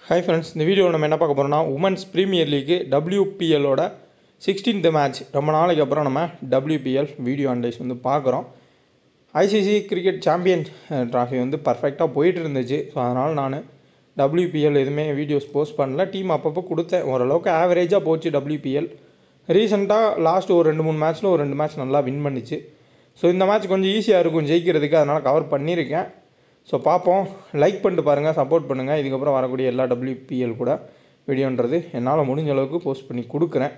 Hi friends, இந்த வீடியோவில் நம்ம என்ன பார்க்க போகிறோம்னா உமன்ஸ் பிரீமியர் லீக் WPLோட 16th மேட்ச் ரொம்ப நாளைக்கு அப்புறம் நம்ம WPL வீடியோ அனலைஸ் வந்து பார்க்குறோம். ICC கிரிக்கெட் சாம்பியன் ட்ராஃபி வந்து பர்ஃபெக்டாக போயிட்டு இருந்துச்சு. ஸோ அதனால் நான் WPL எதுவுமே வீடியோஸ் போஸ்ட் பண்ணல. டீம் அப்பப்போ கொடுத்தேன். ஓரளவுக்கு ஆவரேஜாக போச்சு WPL. ரீசெண்டாக லாஸ்ட் ஒரு 2-3 மேட்ச்சில் ஒரு 2 மேட்ச் நல்லா வின் பண்ணிச்சு. ஸோ இந்த மேட்ச் கொஞ்சம் ஈஸியாக இருக்கும் ஜெயிக்கிறதுக்கு, அதனால் கவர் பண்ணியிருக்கேன். ஸோ பார்ப்போம். லைக் பண்ணிட்டு பாருங்கள், சப்போர்ட் பண்ணுங்கள். இதுக்கப்புறம் வரக்கூடிய எல்லா WPL கூட வீடியோன்றது என்னால் முடிஞ்ச அளவுக்கு போஸ்ட் பண்ணி கொடுக்குறேன்.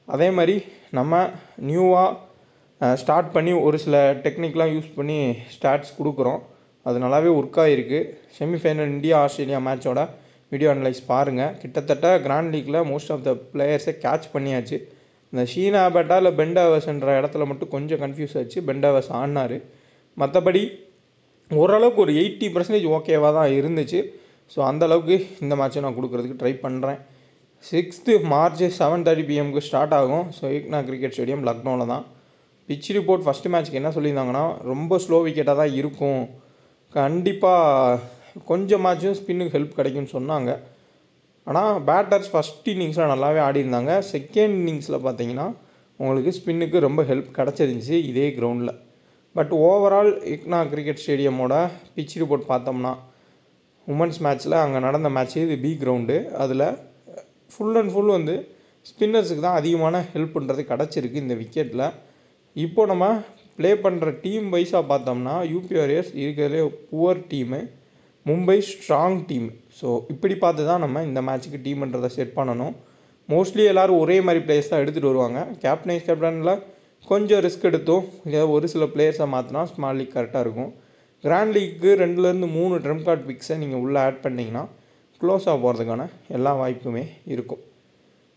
அதே மாதிரி நம்ம நியூவாக ஸ்டார்ட் பண்ணி ஒரு சில டெக்னிக்லாம் யூஸ் பண்ணி ஸ்டாட்ஸ் கொடுக்குறோம். அது நல்லாவே ஒர்க் ஆகிருக்கு. செமிஃபைனல் இந்தியா ஆஸ்திரேலியா மேட்சோட வீடியோ அனலைஸ் பாருங்கள். கிட்டத்தட்ட கிராண்ட் லீக்கில் மோஸ்ட் ஆஃப் த பிளேயர்ஸை கேட்ச் பண்ணியாச்சு. இந்த ஷீனா பேட்டா இல்லை பெண்டாவர்ஸ்ன்ற இடத்துல மட்டும் கொஞ்சம் கன்ஃபியூஸ் ஆச்சு. பெண்டாவர்ஸ் ஆடினார். மற்றபடி ஓரளவுக்கு ஒரு 80% ஓகேவாக தான் இருந்துச்சு. ஸோ அந்தளவுக்கு இந்த மேட்ச்சை நான் கொடுக்குறதுக்கு ட்ரை பண்ணுறேன். 6th March 7:30 PM ஸ்டார்ட் ஆகும். ஸோ ஏக்னா கிரிக்கெட் ஸ்டேடியம் லக்னோவில் தான். பிச் ரிப்போர்ட் ஃபஸ்ட்டு மேட்ச்க்கு என்ன சொல்லியிருந்தாங்கன்னா, ரொம்ப ஸ்லோ விக்கெட்டாக தான் இருக்கும், கண்டிப்பாக கொஞ்சம் மேட்சும் ஸ்பின்னுக்கு ஹெல்ப் கிடைக்கும்னு சொன்னாங்க. ஆனால் பேட்டர்ஸ் ஃபஸ்ட் இன்னிங்ஸில் நல்லாவே ஆடி இருந்தாங்க. செகண்ட் இன்னிங்ஸில் பார்த்தீங்கன்னா உங்களுக்கு ஸ்பின்னுக்கு ரொம்ப ஹெல்ப் கிடச்சிருந்துச்சி இதே கிரவுண்டில். பட் ஓவரால் ஏக்னா கிரிக்கெட் ஸ்டேடியமோட பிச் ரிப்போர்ட் பார்த்தோம்னா, உமன்ஸ் மேட்ச்சில் அங்கே நடந்த மேட்ச்சு இது பி கிரவுண்டு. அதில் ஃபுல் அண்ட் ஃபுல் வந்து ஸ்பின்னர்ஸுக்கு தான் அதிகமான ஹெல்ப் பண்ணுறது கிடச்சிருக்கு இந்த விக்கெட்டில். இப்போ நம்ம ப்ளே பண்ணுற டீம் வைஸாக பார்த்தோம்னா யூபி வாரியர்ஸ் இருக்கிறதுலே poor team, Mumbai strong team. So இப்படி பார்த்து தான் நம்ம இந்த மேட்ச்சுக்கு டீம்ன்றதை செட் பண்ணணும். மோஸ்ட்லி எல்லோரும் ஒரே மாதிரி பிளேயர்ஸ் தான் எடுத்துகிட்டு வருவாங்க. கேப்டனில் கொஞ்சம் ரிஸ்க் எடுத்தோம், ஏதாவது ஒரு சில பிளேயர்ஸை மாற்றினா ஸ்மால் லீக் கரெக்டாக இருக்கும். கிராண்ட் லீக்கு 2-3 ட்ரம் கார்டு பிக்ஸை நீங்கள் உள்ளே ஆட் பண்ணிங்கன்னா க்ளோஸாக போகிறதுக்கான எல்லா வாய்ப்புமே இருக்கும்.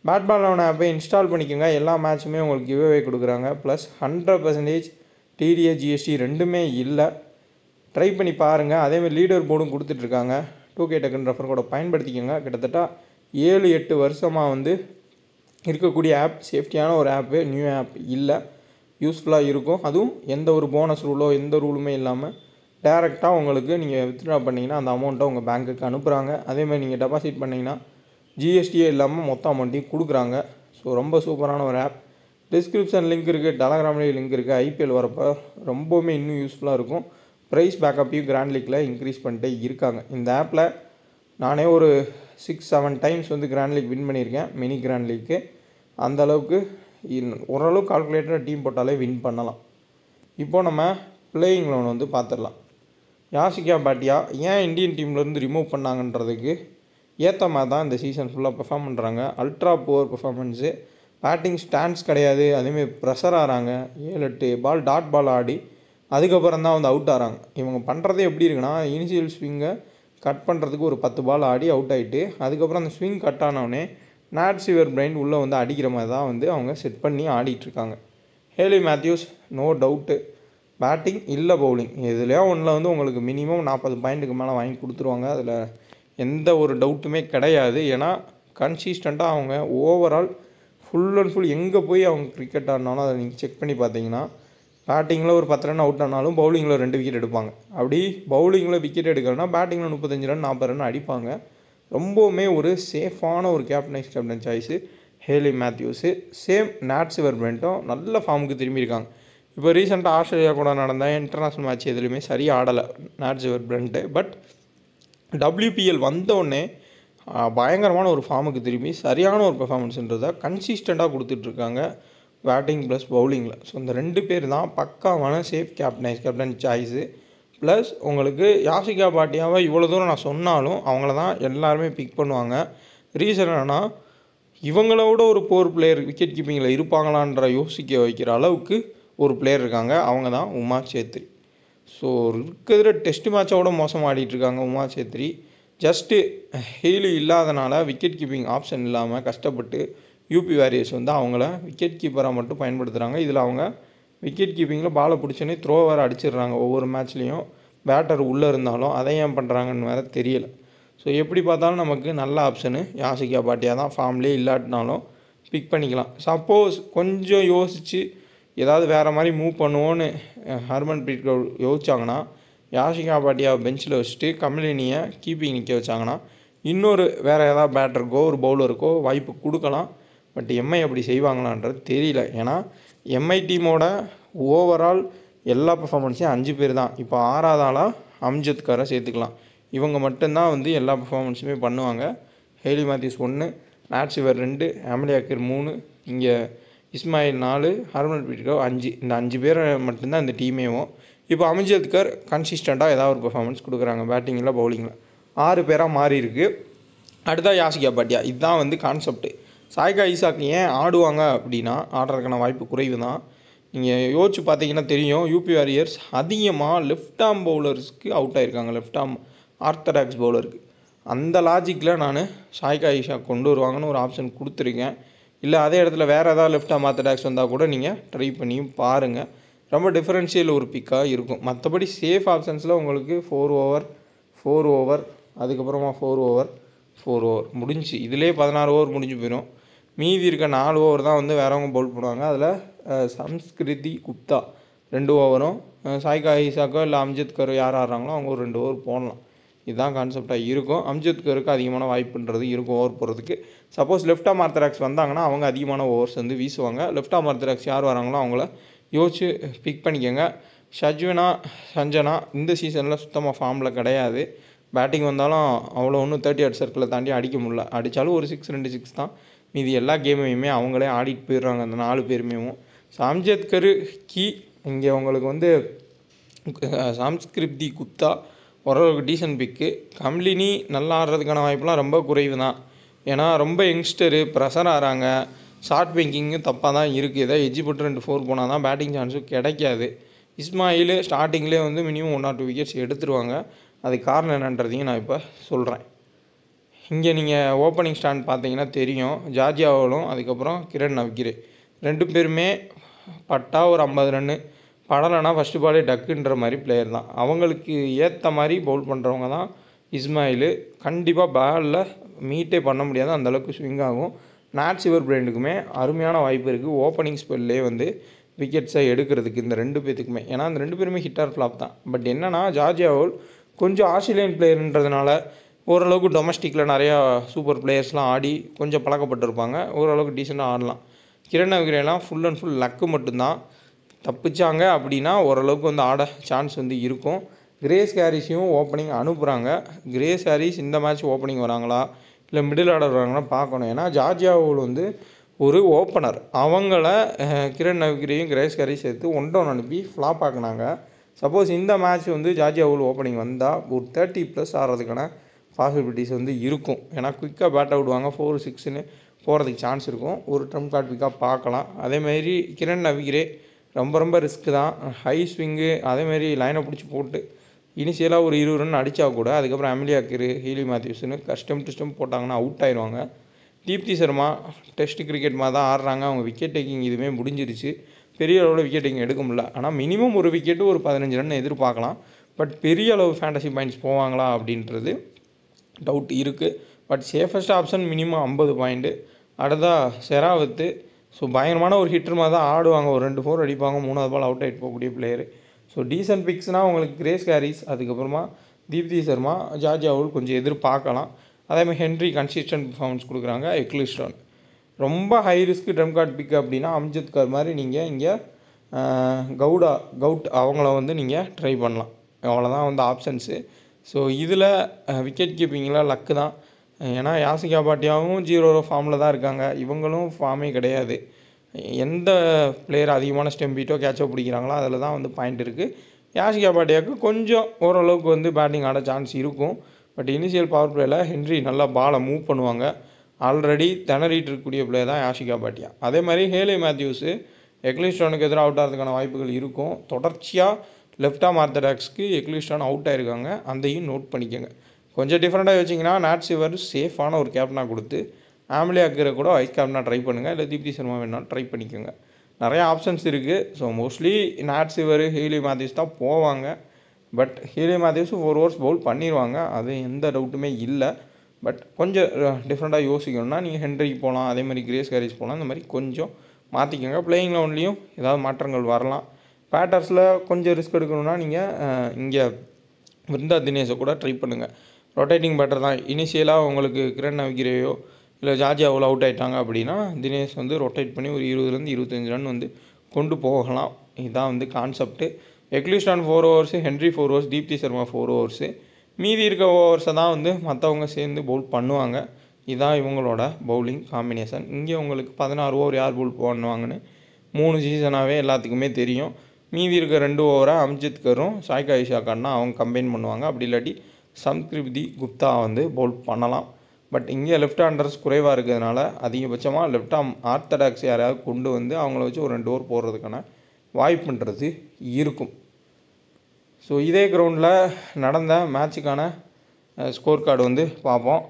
பேட் பால் 11 ஆப்பை இன்ஸ்டால் பண்ணிக்கோங்க. எல்லா மேட்சுமே உங்களுக்கு கிவ்அவே கொடுக்குறாங்க. ப்ளஸ் 100% TDA GST ரெண்டுமே இல்லை. ட்ரை பண்ணி பாருங்கள். அதேமாதிரி லீடர் போர்டும் கொடுத்துட்ருக்காங்க. 2K டக்குன்னு ரெஃபர் கூட பயன்படுத்திக்கோங்க. கிட்டத்தட்ட 7-8 வருஷமாக வந்து இருக்கக்கூடிய ஆப், சேஃப்டியான ஒரு ஆப்பு, நியூ ஆப் இல்லை, யூஸ்ஃபுல்லாக இருக்கும். அதுவும் எந்த ஒரு போனஸ் ரூலோ எந்த ரூலுமே இல்லாமல் டேரெக்டாக உங்களுக்கு நீங்கள் வித்ட்ரா பண்ணிங்கன்னா அந்த அமௌண்ட்டை உங்கள் பேங்க்குக்கு அனுப்புகிறாங்க. அதேமாதிரி நீங்கள் டெபாசிட் பண்ணிங்கன்னா GSTயே இல்லாமல் மொத்த அமௌண்ட்டையும் கொடுக்குறாங்க. ஸோ ரொம்ப சூப்பரான ஒரு ஆப். டிஸ்கிரிப்ஷன் லிங்க் இருக்குது, டெலகிராம்லேயும் லிங்க் இருக்குது. IPL வரப்போ ரொம்பவுமே இன்னும் யூஸ்ஃபுல்லாக இருக்கும். ப்ரைஸ் பேக்கப்பையும் கிராண்ட் லீக்கில் இன்க்ரீஸ் பண்ணிட்டே இருக்காங்க. இந்த ஆப்பில் நானே ஒரு 6-7 டைம்ஸ் வந்து கிராண்ட் லீக் வின் பண்ணியிருக்கேன், மினி கிராண்ட் லீக்கு. அந்தளவுக்கு ஓரளவுக்கு கால்குலேட்டடாக டீம் போட்டாலே வின் பண்ணலாம். இப்போது நம்ம பிளேயிங் 11 வந்து பார்த்துடலாம். யாசிகா பாட்டியா ஏன் இந்தியன் டீம்லேருந்து ரிமூவ் பண்ணாங்கன்றதுக்கு ஏற்ற மாதிரி தான் இந்த சீசன் ஃபுல்லாக பெர்ஃபார்ம் பண்ணுறாங்க. Ultra poor performance, batting stands கிடையாது. அதேமாதிரி ப்ரெஷர் ஆகிறாங்க. 7-8 பால் டாட் பால் ஆடி அதுக்கப்புறம் தான் வந்து அவுட் ஆகிறாங்க. இவங்க பண்ணுறதே எப்படி இருக்குன்னா, இனிஷியல் ஸ்விங்கை கட் பண்ணுறதுக்கு ஒரு 10 பால் ஆடி அவுட் ஆகிட்டு அதுக்கப்புறம் அந்த ஸ்விங் கட் ஆனவுடனே நாட் சிவர் பிரைன் உள்ளே வந்து அடிக்கிற மாதிரி தான் வந்து அவங்க செட் பண்ணி ஆடிட்டுருக்காங்க. Hayley Matthews no doubt batting இல்லை பவுலிங் எதுலையோ ஒன்றில் வந்து உங்களுக்கு மினிமம் 40 பாயிண்ட்டுக்கு மேலே வாங்கி கொடுத்துருவாங்க. அதில் எந்த ஒரு டவுட்டுமே கிடையாது. ஏன்னா கன்சிஸ்டண்ட்டாக அவங்க ஓவரால் ஃபுல் அண்ட் ஃபுல் எங்கே போய் அவங்க கிரிக்கெட் ஆடினாலும் அதை நீங்கள் செக் பண்ணி பார்த்தீங்கன்னா, பேட்டிங்கில் ஒரு 10 ரன் அவுட் ஆனாலும் பவுலிங்கில் 2 விக்கெட் எடுப்பாங்க. அப்படி பவுலிங்கில் விக்கெட் எடுக்கலைன்னா பேட்டிங்கில் 35 ரன் 40 ரன் அடிப்பாங்க. ரொம்பவுமே ஒரு சேஃபான ஒரு captain choice Hayley Matthews. Same Nat Sciver பிரைன்ட்டும் நல்ல ஃபார்முக்கு திரும்பியிருக்காங்க. இப்போ ரீசெண்டாக ஆஸ்திரேலியா கூட நடந்த இன்டர்நேஷ்னல் மேட்ச் எதுலையுமே சரியாக ஆடலை நாட் சிவர் பிரைன்ட்டு. பட் WPL வந்தோடனே பயங்கரமான ஒரு ஃபார்முக்கு திரும்பி சரியான ஒரு பெர்ஃபார்மன்ஸுன்றதை கன்சிஸ்டண்ட்டாக கொடுத்துட்ருக்காங்க பேட்டிங் ப்ளஸ் பவுலிங்கில். ஸோ இந்த 2 பேர் தான் பக்காவான சேஃப் கேப்டன் சாய்ஸு. ப்ளஸ் உங்களுக்கு யாசிகா பாட்டியாவை இவ்வளோ தூரம் நான் சொன்னாலும் அவங்கள தான் எல்லாருமே பிக் பண்ணுவாங்க. ரீசன் என்னென்னா, இவங்களோட ஒரு போர் பிளேயர் விக்கெட் கீப்பிங்கில் இருப்பாங்களான்ற யோசிக்க வைக்கிற அளவுக்கு ஒரு பிளேயர் இருக்காங்க. அவங்க தான் உமா சேத்ரி. ஸோ இருக்கிற டெஸ்ட் மேட்சோட மோசமாக ஆடிட்டுருக்காங்க உமா சேத்ரி. ஜஸ்ட்டு ஹெய்லி இல்லாதனால விக்கெட் கீப்பிங் ஆப்ஷன் இல்லாமல் கஷ்டப்பட்டு யூபி வாரியர்ஸ் வந்து அவங்கள விக்கெட் கீப்பராக மட்டும் பயன்படுத்துகிறாங்க. இதில் அவங்க விக்கெட் கீப்பிங்கில் பாலை பிடிச்சோன்னே த்ரோ வேறு அடிச்சிடுறாங்க ஒவ்வொரு மேட்ச்லேயும். பேட்டர் உள்ளே இருந்தாலும் அதை ஏன் பண்ணுறாங்கன்னு வேறு தெரியலை. ஸோ எப்படி பார்த்தாலும் நமக்கு நல்ல ஆப்ஷனு யாசிகா பாட்டியா தான். ஃபார்ம்லேயே இல்லாட்டினாலும் பிக் பண்ணிக்கலாம். சப்போஸ் கொஞ்சம் யோசித்து ஏதாவது வேறு மாதிரி மூவ் பண்ணுவோன்னு ஹர்மன்ப்ரீத் கவுர் யோசிச்சாங்கன்னா, யாசிகா பாட்டியாவை பெஞ்சில் வச்சுட்டு கமலினியை கீப்பிங் நிற்க வச்சாங்கன்னா இன்னொரு வேறு ஏதாவது பேட்டருக்கோ ஒரு பவுலருக்கோ வாய்ப்பு கொடுக்கலாம். பட் எம்ஐ அப்படி செய்வாங்களான்றது தெரியல. ஏன்னா எம்ஐ டீமோட ஓவரால் எல்லா பர்ஃபார்மன்ஸையும் 5 பேர் தான். இப்போ 6வது ஆளாக அம்ஜத் காரை சேர்த்துக்கலாம். இவங்க மட்டும்தான் வந்து எல்லா பர்ஃபார்மன்ஸுமே பண்ணுவாங்க. ஹேலி மேத்யூஸ் 1, நாட் சிவர் 2, ஆமலி அக்கர் 3, இங்கே இஸ்மாயில் 4, ஹர்மன்ப்ரீத் கௌர் 5. இந்த 5 பேர் மட்டும்தான் இந்த டீமேவும். இப்போ அம்ஜத் கார் கன்சிஸ்டண்ட்டாக ஏதாவது ஒரு பர்ஃபார்மன்ஸ் கொடுக்குறாங்க பேட்டிங்கில் பவுலிங்கில். 6 பேராக மாறி இருக்குது. அடுத்தா யாசிகா பாட்டியா. இதுதான் வந்து கான்செப்ட்டு. சாய்கா ஈசாக் ஏன் ஆடுவாங்க அப்படின்னா ஆடுறதுக்கான வாய்ப்பு குறைவு தான். நீங்கள் யோசிச்சு பார்த்தீங்கன்னா தெரியும், யூபி வாரியர்ஸ் அதிகமாக லெஃப்ட் ஆர்ம் பவுலர்ஸ்க்கு அவுட் ஆகிருக்காங்க, லெஃப்ட் ஆர்ம் ஆர்த்தடாக்ஸ் பவுலருக்கு. அந்த லாஜிக்கில் நான் சாய்கா ஈசாக் கொண்டு வருவாங்கன்னு ஒரு ஆப்ஷன் கொடுத்துருக்கேன். இல்லை அதே இடத்துல வேறு ஏதாவது லெஃப்ட் ஆர்ம் ஆர்த்தடாக்ஸ் வந்தால் கூட நீங்கள் ட்ரை பண்ணியும் பாருங்கள். ரொம்ப டிஃபரன்ஷியல் ஒரு பிக்காக இருக்கும். மற்றபடி சேஃப் ஆப்ஷன்ஸில் உங்களுக்கு 4 ஓவர் அதுக்கப்புறமா 4 ஓவர் முடிஞ்சு இதிலே 16 ஓவர் முடிஞ்சு போயிடும். மீதி இருக்க 4 ஓவர் தான் வந்து வேறவங்க பவுல் பண்ணுவாங்க. அதில் சம்ஸ்கிருதி குப்தா 2 ஓவரும், சாய்கா ஈசாக்கோ இல்லை அம்ஜத் கர் யார் ஆடுறாங்களோ அவங்க ஒரு 2 ஓவர் போடலாம். இதுதான் கான்செப்டாக இருக்கும். அம்ஜத் கருக்கு அதிகமான வாய்ப்புன்றது இருக்கும் ஓவர் போகிறதுக்கு. சப்போஸ் லெஃப்ட் ஆர்ம் ஆர்த்தடாக்ஸ் வந்தாங்கன்னா அவங்க அதிகமான ஓவர்ஸ் வந்து வீசுவாங்க. லெஃப்ட் ஆர்ம் ஆர்த்தடாக்ஸ் யார் வராங்களோ அவங்கள யோசிச்சு பிக் பண்ணிக்கோங்க. சஞ்சனா இந்த சீசனில் சுத்தமாக ஃபார்மில் கிடையாது. பேட்டிங் வந்தாலும் அவ்வளோ ஒன்றும் 30 அட் சர்க்கிளில் தாண்டி அடிக்க முடியல. அடித்தாலும் ஒரு 6 2 6 தான். மீதி எல்லா கேமையுமே அவங்களே ஆடிட்டு போயிடுறாங்க அந்த 4 பேருமே. ஸோ அம்ஜத் கர் கீ. இங்கே உங்களுக்கு வந்து சம்ஸ்கிருதி குப்தா ஓரளவுக்கு டீசன்ட் பிக்கு. கம்லினி நல்லா ஆடுறதுக்கான வாய்ப்புலாம் ரொம்ப குறைவு தான். ஏன்னா ரொம்ப யங்ஸ்டரு ப்ரெஷர் ஆகிறாங்க. ஷார்ட் பேங்கிங்கும் தப்பாக தான் இருக்குது. ஏதாவது எஜ்ஜி போட்டு 2 4 போனால் தான் பேட்டிங் சான்ஸும் கிடைக்காது. இஸ்மாயில் ஸ்டார்டிங்லேயே வந்து மினிமம் 1 or 2 விக்கெட்ஸ் எடுத்துருவாங்க. அதுக்கு காரணம் என்னன்றதையும் நான் இப்போ சொல்கிறேன். இங்கே நீங்கள் ஓப்பனிங் ஸ்டாண்ட் பார்த்தீங்கன்னா தெரியும், ஜார்ஜியாவிலும் அதுக்கப்புறம் கிரண் நவ்கிரே 2 பேருமே பட்டா ஒரு 50 ரன்னு, படலைன்னா ஃபஸ்ட்டு பாலே டக்குன்ற மாதிரி பிளேயர் தான். அவங்களுக்கு ஏற்ற மாதிரி பவுல் பண்ணுறவங்க தான் இஸ்மாயில். கண்டிப்பாக பாலில் மீட்டே பண்ண முடியாது, அந்தளவுக்கு ஸ்விங் ஆகும். நாட் சிவர் பிரைண்டுக்குமே அருமையான வாய்ப்பு இருக்குது ஓப்பனிங் ஸ்பெல்லே வந்து விக்கெட்ஸை எடுக்கிறதுக்கு இந்த 2 பேத்துக்குமே. ஏன்னா அந்த 2 பேருமே ஹிட் ஆர் ஃப்ளாப் தான். பட் என்னென்னா ஜார்ஜியாவில் கொஞ்சம் ஆஸ்திரேலியன் பிளேயர்ன்றதுனால ஓரளவுக்கு டொமஸ்டிக்கில் நிறையா சூப்பர் பிளேயர்ஸ்லாம் ஆடி கொஞ்சம் பழக்கப்பட்டிருப்பாங்க. ஓரளவுக்கு டீசெண்டாக ஆடலாம். கிரண் நவ்கிரேலாம் ஃபுல் அண்ட் ஃபுல் லக்கு மட்டும்தான். தப்பிச்சாங்க அப்படின்னா ஓரளவுக்கு வந்து ஆட சான்ஸ் வந்து இருக்கும். கிரேஸ் ஹாரிஸையும் ஓப்பனிங் அனுப்புகிறாங்க. கிரேஸ் ஹாரிஸ் இந்த மேட்ச் ஓப்பனிங் வராங்களா இல்லை மிடில் ஆர்டர் வராங்களா பார்க்கணும். ஏன்னா ஜார்ஜியாவில் வந்து ஒரு ஓப்பனர் அவங்கள கிரண் நவ்கிரேயும் கிரேஸ் ஹாரிஸ் சேர்த்து 1 down அனுப்பி ஃப்ளாப் ஆக்குனாங்க. சப்போஸ் இந்த மேட்ச் வந்து ஜார்ஜியாவில் ஓப்பனிங் வந்தால் ஒரு 30+ ஆகிறதுக்கான பாசிபிலிட்டிஸ் வந்து இருக்கும். ஏன்னா குயிக்காக பேட் விடுவாங்க, 4 6ன்னு போகிறதுக்கு சான்ஸ் இருக்கும். ஒரு ட்ரம்ப் கார்டு பிக்காக பார்க்கலாம். அதேமாரி கிரண் நவ்கிரே ரொம்ப ரிஸ்க்கு தான். ஹை ஸ்விங்கு அதேமாரி லைனை பிடிச்சி போட்டு இனிஷியலாக ஒரு 20 ரன் அடித்தா கூட அதுக்கப்புறம் ஆமலி அக்கர் ஹேலி மேத்யூஸ்னு ஸ்டெம்ப் டு ஸ்டெம்ப் போட்டாங்கன்னா அவுட் ஆயிடுவாங்க. தீப்தி சர்மா டெஸ்ட் கிரிக்கெட் மாதிரி தான் ஆடுறாங்க. அவங்க விக்கெட் டேக்கிங் இதுவுமே முடிஞ்சிருச்சு. பெரிய அளவில் விக்கெட் டேக்கிங் எடுக்க முடியல. ஆனால் மினிமம் ஒரு விக்கெட்டு ஒரு 15 ரன் எதிர்பார்க்கலாம். பட் பெரிய அளவு ஃபேண்டசி பாயிண்ட்ஸ் போவாங்களா அப்படின்றது டவுட் இருக்குது. But safest option minimum 50 point. அடுத்தா செராவத்து. ஸோ பயங்கரமான ஒரு ஹிட்டர் மாதிரி தான் ஆடுவாங்க. ஒரு 2 4 அடிப்பாங்க, 3வது பால் அவுட் ஆகிட்டு போகக்கூடிய பிளேயரு. ஸோ டீசன்ட் பிக்ஸ்னால் உங்களுக்கு கிரேஸ் ஹாரிஸ் அதுக்கப்புறமா தீப்தி சர்மா ஜார்ஜியாவில் கொஞ்சம் எதிர்பார்க்கலாம். அதேமாதிரி ஹென்ரி கன்சிஸ்டன்ட் பர்ஃபார்மன்ஸ் கொடுக்குறாங்க. எக்லிஸ்டன் ரொம்ப high risk trump card pick அப்படின்னா அம்ஜத் கார் மாதிரி நீங்கள் இங்கே கவுட் அவங்கள வந்து நீங்கள் ட்ரை பண்ணலாம். அவ்வளோதான் வந்து ஆப்ஷன்ஸு. ஸோ இதில் விக்கெட் கீப்பிங்கில் லக்கு தான். ஏன்னா யாசிகா பாட்டியாவும் 0 ஃபார்மில் தான் இருக்காங்க. இவங்களும் ஃபார்மே கிடையாது. எந்த பிளேயர் அதிகமான ஸ்டெம் பீட்டோ கேட்சோ பிடிக்கிறாங்களோ அதில் தான் வந்து பாயிண்ட் இருக்குது. யாசிகா பாட்டியாவுக்கு கொஞ்சம் ஓரளவுக்கு வந்து பேட்டிங் ஆட சான்ஸ் இருக்கும். பட் இனிஷியல் பவர் பிளேயில் ஹென்ரி நல்லா பாலை மூவ் பண்ணுவாங்க. ஆல்ரெடி திணறிட்டு இருக்கக்கூடிய பிளேயர் தான் யாசிகா பாட்டியா. அதே மாதிரி ஹேலி மேத்யூஸு எக்லிஸ்டோனுக்கு எதிராக அவுட் ஆகிறதுக்கான வாய்ப்புகள் இருக்கும். தொடர்ச்சியாக லெஃப்ட் ஆர்ம் ஆர்த்தடாக்ஸ்க்கு எக்லிஸ்டான் அவுட் ஆகிருக்காங்க. அதையும் நோட் பண்ணிக்கோங்க. கொஞ்சம் டிஃப்ரெண்ட்டாக வச்சிங்கன்னா நாட் சிவர் சேஃபான ஒரு கேப்டனாக கொடுத்து ஆமலி அக்கரை கூட வைஸ் கேப்டனாக ட்ரை பண்ணுங்கள். இல்லை தீப்தி சர்மா வேணாலும் ட்ரை பண்ணிக்கோங்க. நிறையா ஆப்ஷன்ஸ் இருக்குது. ஸோ மோஸ்ட்லி நாட் சிவர் ஹேலி மேத்யூஸ் தான் போவாங்க. பட் ஹேலி மேத்யூஸும் 4 overs பவுல் பண்ணிடுவாங்க, அது எந்த டவுட்டுமே இல்லை. பட் கொஞ்சம் டிஃப்ரெண்ட்டாக யோசிக்கணும்னா நீங்கள் ஹென்ரிக்கு போகலாம், அதே மாதிரி கிரேஸ் ஹாரிஸ் போகலாம். இந்த மாதிரி கொஞ்சம் மாற்றிக்கோங்க. பிளேயிங் லெவன்லேயும் ஏதாவது மாற்றங்கள் வரலாம். பேட்டர்ஸில் கொஞ்சம் ரிஸ்க் எடுக்கணும்னா நீங்கள் இங்கே விருந்தா தினேஷை கூட ட்ரை பண்ணுங்கள். ரொட்டேட்டிங் பேட்டர் தான். இனிஷியலாக உங்களுக்கு கிரண் நவிகிரேயோ இல்லை ஜார்ஜியாவில் அவுட் ஆகிட்டாங்க அப்படின்னா தினேஷ் வந்து ரொட்டேட் பண்ணி ஒரு 20லேருந்து 25 ரன் வந்து கொண்டு போகலாம். இதுதான் வந்து concept. Ecclestone 4 overs, Henry 4 overs, Deepti Sharma 4 overs. மீதி இருக்க ஓவர்ஸை தான் வந்து மற்றவங்க சேர்ந்து பவுல் பண்ணுவாங்க. இதுதான் இவங்களோட பவுலிங் காம்பினேஷன். இங்கே உங்களுக்கு 16 ஓவர் யார் பவுல் பண்ணுவாங்கன்னு 3 சீசனாகவே எல்லாத்துக்குமே தெரியும். மீதி இருக்க 2 ஓவரை அம்ஜித் கரும் சாய்கா இஷா கான்னா அவங்க கம்பைன் பண்ணுவாங்க. அப்படி இல்லாட்டி சம்ஸ்கிருதி குப்தா வந்து பவுல் பண்ணலாம். பட் இங்கே லெஃப்ட் ஹேண்டர்ஸ் குறைவாக இருக்கிறதுனால அதிகபட்சமாக லெஃப்ட் ஆர்ம் ஆர்த்தடாக்ஸ் யாரையாவது கொண்டு வந்து அவங்கள வச்சு ஒரு 2 ஓவர் போடுறதுக்கான வாய்ப்புன்றது இருக்கும். ஸோ இதே கிரவுண்டில் நடந்த மேட்சுக்கான ஸ்கோர் கார்டு வந்து பார்ப்போம்.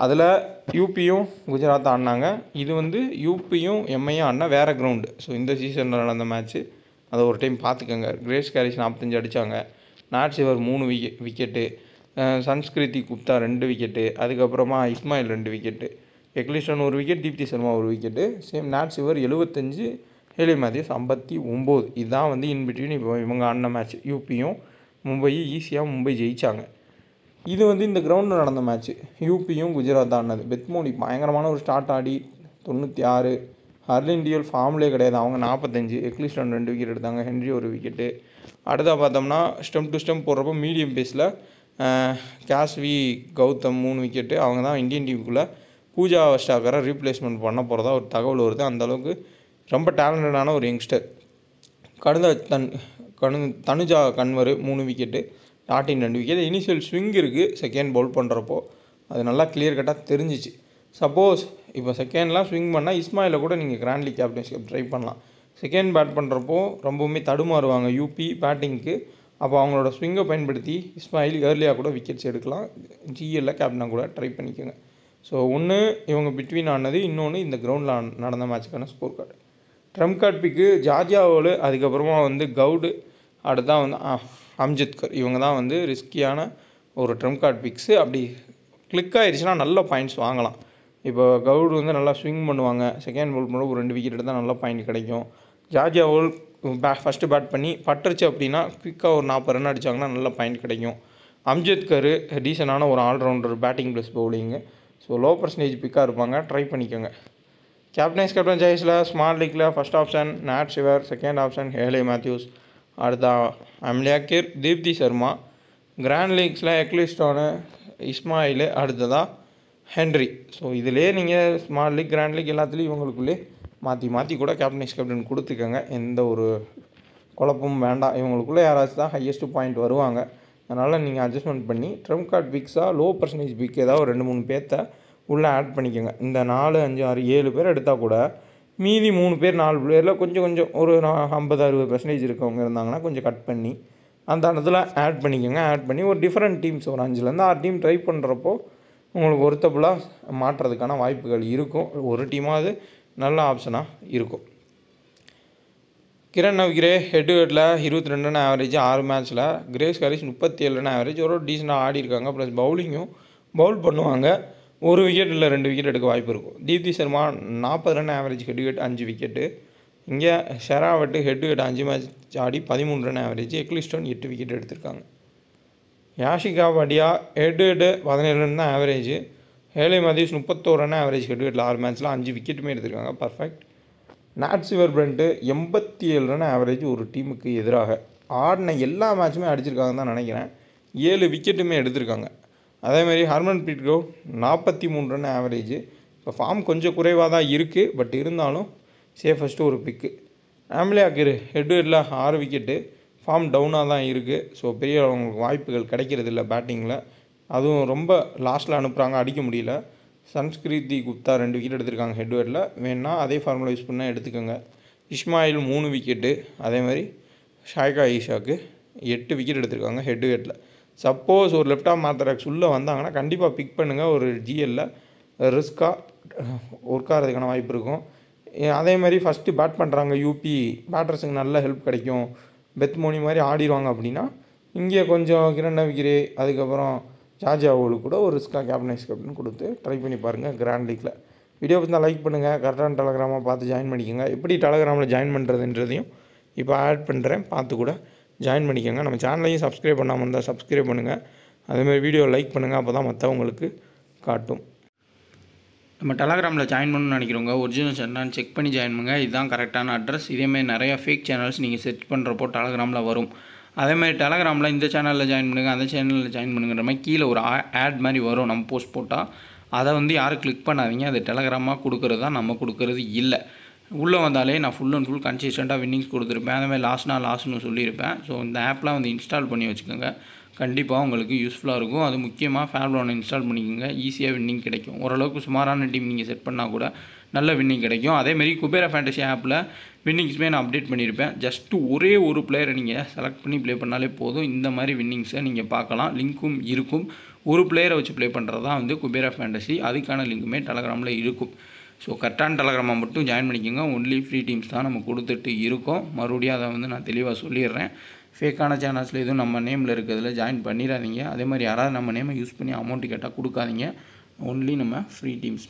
அதில் யூபியும் குஜராத் ஆடினாங்க. இது வந்து யூபியும் எம்ஐயும் ஆடினா வேறு கிரவுண்டு. ஸோ இந்த சீசனில் நடந்த மேட்ச்சு அதை ஒரு டைம் பார்த்துக்கோங்க. கிரேஸ் கேரிஸ் 45 அடித்தாங்க. நாட் சிவர் 3 விக்கெட்டு, சன்ஸ்கிருதி குப்தா 2 விக்கெட்டு, அதுக்கப்புறமா Ismail 2 wicket, Ecclestone 1 wicket, Deepti Sharma 1 wicket, same Nat Sciver 75, Haley Matthews 59. இதுதான் வந்து இன்பிட்வீன் இப்போ இவங்க ஆடின மேட்ச். யூபியும் மும்பை ஈஸியாக மும்பை ஜெயித்தாங்க. இது வந்து இந்த கிரவுண்டில் நடந்த மேட்ச்சு. யூபியும் குஜராத் ஆடினது. பெத்மோனி பயங்கரமான ஒரு ஸ்டார்ட் ஆடி 96. ஹர்லின் டியூல் ஃபார்ம்லேயே கிடையாது. அவங்க 45. எக்லிஸ்டன் 2 விக்கெட் எடுத்தாங்க. Henry 1 wicket. அடுத்தா பார்த்தோம்னா ஸ்டெம் டு ஸ்டெம் போடுறப்போ மீடியம் பேஸில் கேஸ்வி கௌதம் 3 விக்கெட்டு. அவங்க தான் இந்தியன் டீமுக்குள்ளே பூஜா ஸ்டாக்கரை ரீப்ளேஸ்மெண்ட் பண்ண போகிறதா ஒரு தகவல் வருது. அந்தளவுக்கு ரொம்ப டேலண்டடான ஒரு youngster. Tanuja Kanwar 3 wicket, Dottin 2 wicket. Initial swing இருக்குது செகண்ட் பவுல் பண்ணுறப்போ. அது நல்லா கிளியர் கட்டாக தெரிஞ்சிச்சு. சப்போஸ் இப்போ செகண்ட்லாம் ஸ்விங் பண்ணால் இஸ்மாயிலை கூட நீங்கள் கிராண்ட் லீக் கேப்டன்ஷிப் ட்ரை பண்ணலாம். செகண்ட் பேட் பண்ணுறப்போ ரொம்பவுமே தடுமாறுவாங்க யூபி பேட்டிங்க்கு. அப்போ அவங்களோட ஸ்விங்கை பயன்படுத்தி இஸ்மாயில் ஏர்லியாக கூட விக்கெட்ஸ் எடுக்கலாம். ஜிஎல்லில் கேப்டனாக கூட ட்ரை பண்ணிக்கோங்க. ஸோ ஒன்று இவங்க பிட்வீன் ஆனது, இன்னொன்று இந்த கிரவுண்டில் நடந்த மேட்சுக்கான ஸ்கோர் கார்டு. ட்ரம்ப் கார்டு பிக்கு ஜார்ஜியாவோல், அதுக்கப்புறமா வந்து கவுடு, அடுத்தான் வந்து அம்ஜித்கர். இவங்க தான் வந்து ரிஸ்கியான ஒரு ட்ரம்ப் கார்டு பிக்ஸு. அப்படி கிளிக் ஆகிடுச்சுன்னா நல்ல பாயிண்ட்ஸ் வாங்கலாம். இப்போ கவுடு வந்து நல்லா ஸ்விங் பண்ணுவாங்க. செகண்ட் பவுல் பண்ண ஒரு 2 விக்கெட் எடுத்தால் நல்ல பாயிண்ட் கிடைக்கும். ஜார்ஜியாவோல் ஃபஸ்ட்டு பேட் பண்ணி பட்டுருச்சு அப்படின்னா குயிக்காக ஒரு 40 ரன் அடித்தாங்கன்னா நல்ல பாயிண்ட் கிடைக்கும். அம்ஜித்கர் டீசனான ஒரு allrounder, batting plus bowling. So low percentage பிக்காக இருப்பாங்க, ட்ரை பண்ணிக்கோங்க. கேப்டன் சாய்ஸில் ஸ்மால் லீக்கில் first option Nat Sciver, second option Hayley Matthews, அடுத்தா அம்லியாக்கிர், தீப்தி சர்மா. கிராண்ட் லீக்ஸில் எக்லிஸ்டானு, இஸ்மாயில், அடுத்ததாக ஹென்ரி. ஸோ இதிலே நீங்கள் ஸ்மால் லீக் கிராண்ட் லீக் எல்லாத்துலேயும் இவங்களுக்குள்ளே மாற்றி கூட கேப்டன் கொடுத்துக்கோங்க. எந்த ஒரு குழப்பமும் வேண்டாம். இவங்களுக்குள்ளே யாராச்சும் தான் ஹையஸ்ட்டு பாயிண்ட் வருவாங்க. அதனால் நீங்கள் அட்ஜஸ்ட்மெண்ட் பண்ணி ட்ரம்ப் கார்டு பிக்ஸாக லோ பர்சன்டேஜ் பிக் ஏதாவது ஒரு 2-3 பேர்த்த உள்ளே ஆட் பண்ணிக்கோங்க. இந்த 4, 5, 6, 7 பேர் எடுத்தால் கூட மீதி 3 பேர் 4 பேரில் கொஞ்சம் ஒரு 50-60% இருக்கவங்க இருந்தாங்கன்னா கொஞ்சம் கட் பண்ணி அந்த இடத்துல ஆட் பண்ணிக்கோங்க. ஆட் பண்ணி ஒரு டிஃப்ரெண்ட் டீம்ஸ் ஒரு 5லேருந்து 6 டீம் ட்ரை பண்ணுறப்போ உங்களுக்கு ஒருத்தபுளாக மாற்றுறதுக்கான வாய்ப்புகள் இருக்கும். ஒரு டீமாவது நல்ல ஆப்ஷனாக இருக்கும். கிரண் நவிகிரே ஹெட்டில் 22 ரன் ஆவரேஜ் 6 மேட்ச்சில். Grace carries 37 run average. ஒரு டீசெண்டாக ஆடி இருக்காங்க. ப்ளஸ் பவுலிங்கும் பவுல் பண்ணுவாங்க. 1 விக்கெட் இல்லை 2 விக்கெட் எடுக்க வாய்ப்பு இருக்கும். தீப்தி சர்மா 40 ரன் ஆவரேஜ், ஹெட் 5 விக்கெட்டு. இங்கே ஷெராவட்டு ஹெட் 5 மேட்ச் ஆடி 13 ரன் ஆவரேஜ். எக்லிஸ்டன் 8 விக்கெட் எடுத்திருக்காங்க. யாஷிகா படியா ஹெட் 17 ரன் தான் average. Hayley Matthews 31 run average, ஹெட்டில் 6 மேட்ச்சில் 5 விக்கெட்டுமே எடுத்திருக்காங்க. Perfect. Nat Sciver Brunt 87 run average. ஒரு டீமுக்கு எதிராக ஆடின எல்லா மேட்சுமே அடிச்சிருக்காங்கன்னு தான் நினைக்கிறேன். 7 விக்கெட்டுமே எடுத்திருக்காங்க. அதேமாதிரி ஹர்மன்பிரீத் கௌர் 43 ரன் ஆவரேஜ். இப்போ ஃபார்ம் கொஞ்சம் குறைவாக தான் இருக்குது. பட் இருந்தாலும் சேஃபஸ்ட்டு ஒரு பிக்கு. ஆம்லியாக்கிர் ஹெட்டில் 6 விக்கெட்டு. ஃபார்ம் டவுனாக தான் இருக்குது. ஸோ பெரிய அவங்களுக்கு வாய்ப்புகள் கிடைக்கிறது இல்லை பேட்டிங்கில். அதுவும் ரொம்ப லாஸ்ட்டில் அனுப்புகிறாங்க, அடிக்க முடியல. சன்ஸ்கிருதி குப்தா 2 விக்கெட் எடுத்திருக்காங்க ஹெட்வேர்டில். வேணுன்னா அதே ஃபார்முலா யூஸ் பண்ணால் எடுத்துக்கோங்க. இஸ்மாயில் 3 விக்கெட்டு. அதேமாதிரி ஷாய்கா ஈஷாவுக்கு 8 விக்கெட் எடுத்திருக்காங்க ஹெட்வேர்டில். சப்போஸ் ஒரு லெஃப்ட் ஆர்ம் ஆர்த்தடாக்ஸ் உள்ளே வந்தாங்கன்னா கண்டிப்பாக பிக் பண்ணுங்கள். ஒரு ஜிஎல்லில் ரிஸ்க்காக ஒர்க் ஆகிறதுக்கான வாய்ப்பு இருக்கும். அதேமாதிரி ஃபஸ்ட்டு பேட் பண்ணுறாங்க யூபி பேட்டர்ஸுக்கு நல்ல ஹெல்ப் கிடைக்கும். பெத்மோனி மாதிரி ஆடிடுவாங்க அப்படின்னா இங்கே கொஞ்சம் கிரண் நவிகிரே அதுக்கப்புறம் ஜார்ஜியாவோலுக்கு கூட ஒரு ரிஸ்க்காக கேப்டன் கொடுத்து ட்ரை பண்ணி பாருங்கள் கிராண்ட் லீக்கில். வீடியோ பற்றி லைக் பண்ணுங்கள். கரெக்டான டெலகிராமாக பார்த்து ஜாயின் பண்ணிக்கோங்க. எப்படி டெலகிராமில் ஜாயின் பண்ணுறதுன்றதையும் இப்போ ஆட் பண்ணுறேன், பார்த்து கூட ஜாயின் பண்ணிக்கோங்க. நம்ம சேனலையும் சப்ஸ்கிரைப் பண்ணாமல் இருந்தால் சப்ஸ்கிரைப் பண்ணுங்கள். அதேமாதிரி வீடியோ லைக் பண்ணுங்கள், அப்போ தான் மற்றவங்களுக்கு காட்டும். நம்ம டெலகிராமில் ஜாயின் பண்ணணும்னு நினைக்கிறவங்க ஒரிஜினல் சேனல் செக் பண்ணி ஜாயின் பண்ணுங்கள். இதுதான் கரெக்டான அட்ரஸ். இதேமாதிரி நிறையா ஃபேக் சேனல்ஸ் நீங்கள் செர்ச் பண்ணுறப்போ டெலகிராமில் வரும். அதேமாதிரி டெலகிராமில் இந்த சேனலில் ஜாயின் பண்ணுங்கள், அந்த சேனலில் ஜாயின் பண்ணுங்கிற மாதிரி கீழே ஒரு ஆட் மாதிரி வரும். நம்ம போஸ்ட் போட்டால் அதை யாரும் கிளிக் பண்ணாதீங்க. அது டெலகிராமாக கொடுக்குறது தான், நம்ம கொடுக்குறது இல்லை. உள்ளே வந்தாலே நான் ஃபுல் அண்ட் ஃபுல் கன்சிஸ்டண்ட்டாக வின்னிங்ஸ் கொடுத்துருப்பேன். அதேமாதிரி லாஸ்ட்னு சொல்லியிருப்பேன். ஸோ இந்த ஆப்லாம் இன்ஸ்டால் பண்ணி வச்சுக்கோங்க. கண்டிப்பாக உங்களுக்கு யூஸ்ஃபுல்லாக இருக்கும். அது முக்கியமாக ஃபேப்லோனை இன்ஸ்டால் பண்ணிக்கோங்க. ஈஸியாக வின்னிங் கிடைக்கும். ஓரளவுக்கு சுமாரான டீம் நீங்கள் செட் பண்ணால் கூட நல்ல வின்னிங் கிடைக்கும். அதேமாரி குபேரா ஃபேண்டசி ஆப்பில் வின்னிங்ஸுமே நான் அப்டேட் பண்ணியிருப்பேன். ஜஸ்ட்டு ஒரே ஒரு பிளேயரை நீங்கள் செலக்ட் பண்ணி ப்ளே பண்ணாலே போதும். இந்த மாதிரி வின்னிங்ஸை நீங்கள் பார்க்கலாம். லிங்க்கும் இருக்கும். ஒரு பிளேயரை வச்சு ப்ளே பண்ணுறது தான் குபேரா ஃபேண்டசி. அதுக்கான லிங்க்குமே டெலகிராமில் இருக்கும். ஸோ கரெக்டான டெலகிராமை மட்டும் ஜாயின் பண்ணிக்கோங்க. ஒன்லி ஃப்ரீ டீம்ஸ் தான் நம்ம கொடுத்துட்டு இருக்கோம். மறுபடியும் அதை நான் தெளிவாக சொல்லிடுறேன். ஃபேக்கான சேனல்ஸில் எதுவும் நம்ம நேமில் இருக்கிறதுல ஜாயின் பண்ணிடாதீங்க. அதே மாதிரி யாராவது நம்ம நேமை யூஸ் பண்ணி அமௌண்ட்டு கேட்டால் கொடுக்காதீங்க. ஒன்லி நம்ம ஃப்ரீ டீம்ஸ்